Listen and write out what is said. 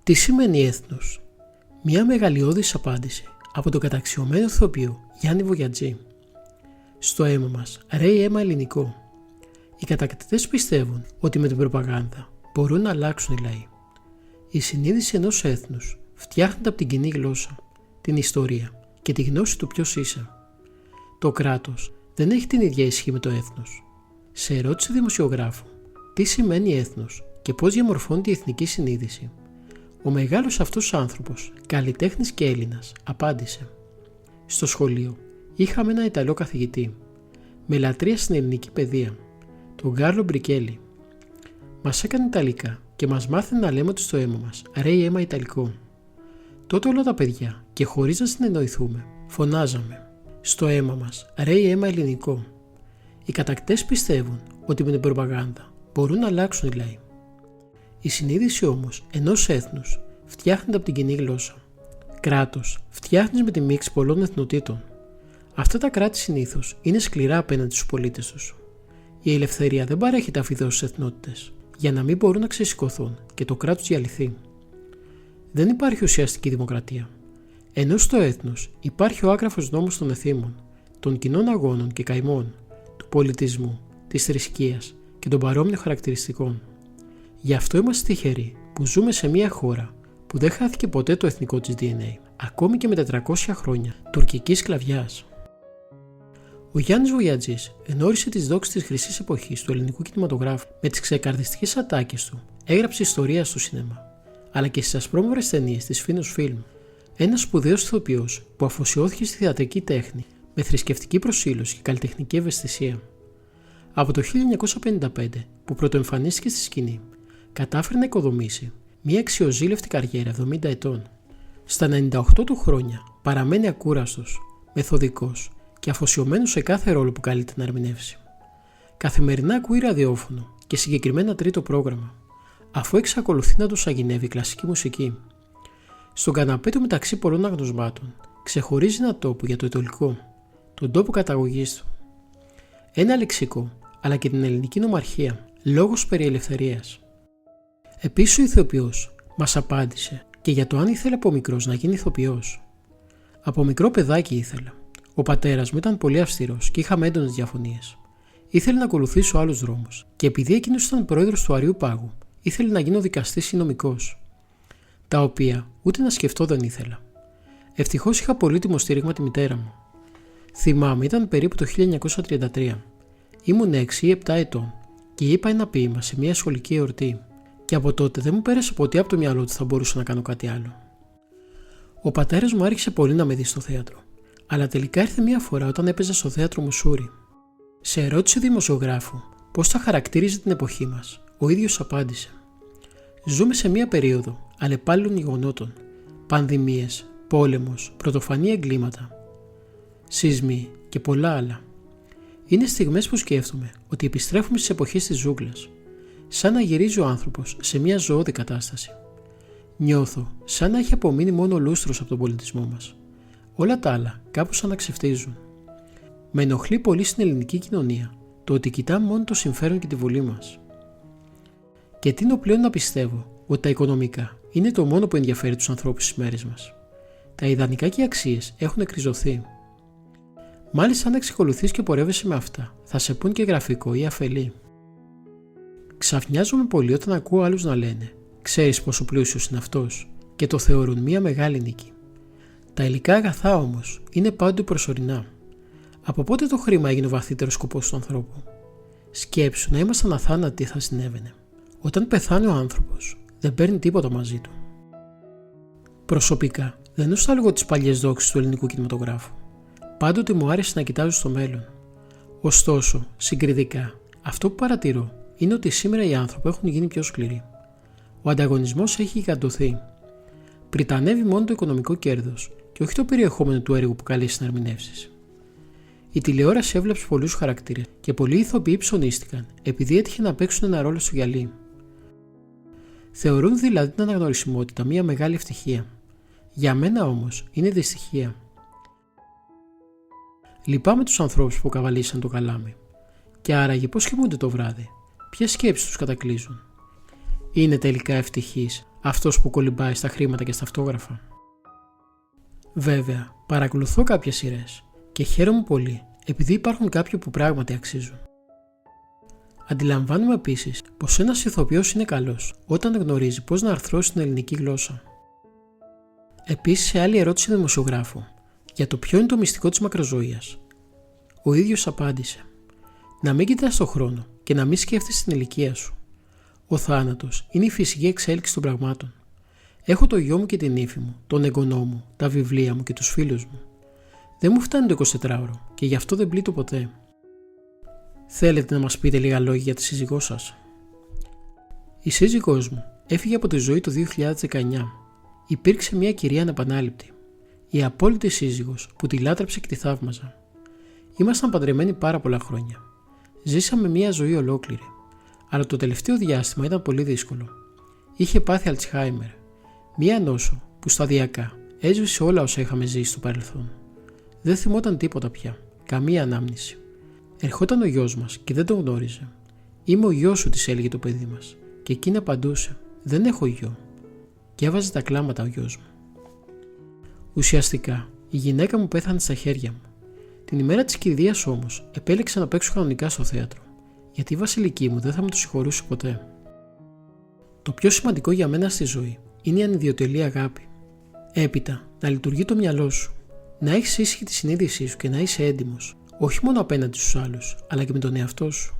Τι σημαίνει έθνος? Μια μεγαλειώδης απάντηση από τον καταξιωμένο ηθοποιό Γιάννη Βογιατζή. Στο αίμα μας ρέει αίμα ελληνικό. Οι κατακτητές πιστεύουν ότι με την προπαγάνδα μπορούν να αλλάξουν οι λαοί. Η συνείδηση ενός έθνους φτιάχνεται από την κοινή γλώσσα, την ιστορία και τη γνώση του ποιος είσαι. Το κράτος δεν έχει την ίδια ισχύ με το έθνος. Σε ερώτηση δημοσιογράφου τι σημαίνει έθνος και πώς διαμορφώνεται η εθνική συνείδηση, ο μεγάλος αυτός άνθρωπος, καλλιτέχνης και Έλληνας, απάντησε: στο σχολείο είχαμε ένα Ιταλό καθηγητή, με λατρεία στην ελληνική παιδεία, τον Κάρλο Μπρικέλη. Μας έκανε Ιταλικά και μας μάθαινε να λέμε ότι στο αίμα μας ρέει αίμα Ιταλικό. Τότε όλα τα παιδιά, και χωρίς να συνεννοηθούμε, φωνάζαμε: στο αίμα μας ρέει αίμα ελληνικό. Οι κατακτητές πιστεύουν ότι με την προπαγάνδα μπορούν να αλλάξουν οι λαοί. Η συνείδηση όμως ενός έθνους φτιάχνεται από την κοινή γλώσσα. Κράτος φτιάχνεις με τη μίξη πολλών εθνοτήτων. Αυτά τα κράτη συνήθως είναι σκληρά απέναντι στους πολίτες τους. Η ελευθερία δεν παρέχει ταφιδώσεις στις εθνότητες, για να μην μπορούν να ξεσηκωθούν και το κράτος διαλυθεί. Δεν υπάρχει ουσιαστική δημοκρατία. Ενώ στο έθνος υπάρχει ο άγραφος νόμος των εθήμων, των κοινών αγώνων και καημών, του πολιτισμού, της θρησκείας και των παρόμοιων χαρακτηριστικών. Γι' αυτό είμαστε τυχεροί που ζούμε σε μια χώρα που δεν χάθηκε ποτέ το εθνικό της DNA, ακόμη και με 400 χρόνια τουρκικής σκλαβιάς. Ο Γιάννης Βογιατζής ενόρισε τις δόξες της χρυσής εποχής του ελληνικού κινηματογράφου με τις ξεκαρδιστικές ατάκες του, έγραψε ιστορία στο σινεμά, αλλά και στις ασπρόμαυρες ταινίες της Φίνος Φιλμ. Ένας σπουδαίος ηθοποιός που αφοσιώθηκε στη θεατρική τέχνη με θρησκευτική προσήλωση και καλλιτεχνική ευαισθησία. Από το 1955 που πρωτοεμφανίστηκε στη σκηνή, κατάφερε να οικοδομήσει μια αξιοζήλευτη καριέρα 70 ετών. Στα 98 του χρόνια παραμένει ακούραστος, μεθοδικός και αφοσιωμένος σε κάθε ρόλο που καλείται να ερμηνεύσει. Καθημερινά ακούει ραδιόφωνο και συγκεκριμένα τρίτο πρόγραμμα, αφού εξακολουθεί να του σαγηνεύει η κλασική μουσική. Στον καναπέ του μεταξύ πολλών αγνωσμάτων ξεχωρίζει ένα τόπο για το Αιτωλικό, τον τόπο καταγωγής του. Ένα λεξικό, αλλά και την ελληνική νομαρχία, λόγος περί ελευθερίας. Επίσης ο ηθοποιός μας απάντησε και για το αν ήθελε από μικρός να γίνει ηθοποιός. Από μικρό παιδάκι ήθελα. Ο πατέρας μου ήταν πολύ αυστηρός και είχαμε έντονες διαφωνίες. Ήθελε να ακολουθήσω άλλους δρόμους και επειδή εκείνος ήταν πρόεδρος του Αριού Πάγου, ήθελε να γίνω δικαστής ή νομικός. Τα οποία ούτε να σκεφτώ δεν ήθελα. Ευτυχώς είχα πολύτιμο στήριγμα τη μητέρα μου. Θυμάμαι, ήταν περίπου το 1933. Ήμουν 6 ή 7 ετών και είπα ένα ποίημα σε μια σχολική εορτή. Και από τότε δεν μου πέρασε ποτέ από το μυαλό ότι θα μπορούσα να κάνω κάτι άλλο. Ο πατέρας μου άρχισε πολύ να με δει στο θέατρο, αλλά τελικά ήρθε μια φορά όταν έπαιζα στο θέατρο Μουσούρι. Σε ερώτηση δημοσιογράφου πώς θα χαρακτήριζε την εποχή μας, ο ίδιος απάντησε: ζούμε σε μια περίοδο αλλεπάλληλων γεγονότων, πανδημίες, πόλεμος, πρωτοφανή εγκλήματα, σεισμοί και πολλά άλλα. Είναι στιγμές που σκέφτομαι ότι επιστρέφουμε στις εποχές της ζούγκλας. Σαν να γυρίζει ο άνθρωπος σε μια ζωώδη κατάσταση. Νιώθω σαν να έχει απομείνει μόνο λούστρος από τον πολιτισμό μας. Όλα τα άλλα κάπως σαν να ξεφτίζουν. Με ενοχλεί πολύ στην ελληνική κοινωνία το ότι κοιτάμε μόνο το συμφέρον και τη βολή μας. Και τείνω πλέον να πιστεύω ότι τα οικονομικά είναι το μόνο που ενδιαφέρει τους ανθρώπους στις μέρες μας. Τα ιδανικά και οι αξίες έχουν εκριζωθεί. Μάλιστα, αν εξακολουθείς και πορεύεσαι με αυτά, θα σε πουν και γραφικό ή αφελή. Ξαφνιάζομαι πολύ όταν ακούω άλλους να λένε: ξέρεις πόσο πλούσιος είναι αυτός, και το θεωρούν μια μεγάλη νίκη. Τα υλικά αγαθά όμως είναι πάντοτε προσωρινά. Από πότε το χρήμα έγινε ο βαθύτερος σκοπός του ανθρώπου? Σκέψου να ήμασταν αθάνατοι, τι θα συνέβαινε. Όταν πεθάνει ο άνθρωπος, δεν παίρνει τίποτα μαζί του. Προσωπικά, δεν νοσταλγώ τις παλιές δόξες του ελληνικού κινηματογράφου. Πάντοτε μου άρεσε να κοιτάζω στο μέλλον. Ωστόσο, συγκριτικά, αυτό που παρατηρώ είναι ότι σήμερα οι άνθρωποι έχουν γίνει πιο σκληροί. Ο ανταγωνισμός έχει γιγαντωθεί. Πριτανεύει μόνο το οικονομικό κέρδος και όχι το περιεχόμενο του έργου που καλείς να ερμηνεύσεις. Η τηλεόραση έβλεψε πολλούς χαρακτήρες και πολλοί ηθοποιοί ψωνίστηκαν επειδή έτυχε να παίξουν ένα ρόλο στο γυαλί. Θεωρούν δηλαδή την αναγνωρισιμότητα μια μεγάλη ευτυχία. Για μένα όμως είναι δυστυχία. Λυπάμαι τους ανθρώπους που καβαλήσαν το καλάμι. Και άραγε πώς κοιμούνται το βράδυ, ποιες σκέψεις τους κατακλείζουν? Είναι τελικά ευτυχείς αυτός που κολυμπάει στα χρήματα και στα αυτόγραφα. Βέβαια, παρακολουθώ κάποιες σειρές και χαίρομαι πολύ επειδή υπάρχουν κάποιοι που πράγματι αξίζουν. Αντιλαμβάνομαι επίσης πως ένας ηθοποιός είναι καλός όταν γνωρίζει πώς να αρθρώσει την ελληνική γλώσσα. Επίσης, σε άλλη ερώτηση δημοσιογράφου για το ποιο είναι το μυστικό της μακροζωίας, ο ίδιος απάντησε: να μην κοιτάς τον χρόνο και να μην σκέφτεσαι την ηλικία σου. Ο θάνατος είναι η φυσική εξέλιξη των πραγμάτων. Έχω το γιο μου και την ύφη μου, τον εγγονό μου, τα βιβλία μου και τους φίλους μου. Δεν μου φτάνει το 24ωρο και γι' αυτό δεν πλήττω ποτέ. Θέλετε να μας πείτε λίγα λόγια για τη σύζυγό σας? Η σύζυγός μου έφυγε από τη ζωή το 2019. Υπήρξε μια κυρία ανεπανάληπτη. Η απόλυτη σύζυγος που τη λάτρεψε και τη θαύμαζα. Ήμασταν παντρεμένοι πάρα πολλά χρόνια. Ζήσαμε μια ζωή ολόκληρη. Αλλά το τελευταίο διάστημα ήταν πολύ δύσκολο. Είχε πάθει Αλτσχάιμερ. Μια νόσο που σταδιακά έσβησε όλα όσα είχαμε ζήσει στο παρελθόν. Δεν θυμόταν τίποτα πια. Καμία ανάμνηση. Ερχόταν ο γιος μας και δεν τον γνώριζε. Είμαι ο γιος σου, της έλεγε το παιδί μας. Και εκείνη απαντούσε: δεν έχω γιο. Και έβαζε τα κλάματα ο γιος μου. Ουσιαστικά, η γυναίκα μου πέθανε στα χέρια μου. Την ημέρα της κηδείας όμως, επέλεξα να παίξω κανονικά στο θέατρο, γιατί η βασιλική μου δεν θα με το συγχωρούσε ποτέ. Το πιο σημαντικό για μένα στη ζωή είναι η ανιδιοτελή αγάπη. Έπειτα, να λειτουργεί το μυαλό σου, να έχεις ήσυχη τη συνείδησή σου και να είσαι έντιμος, όχι μόνο απέναντι στους άλλους, αλλά και με τον εαυτό σου.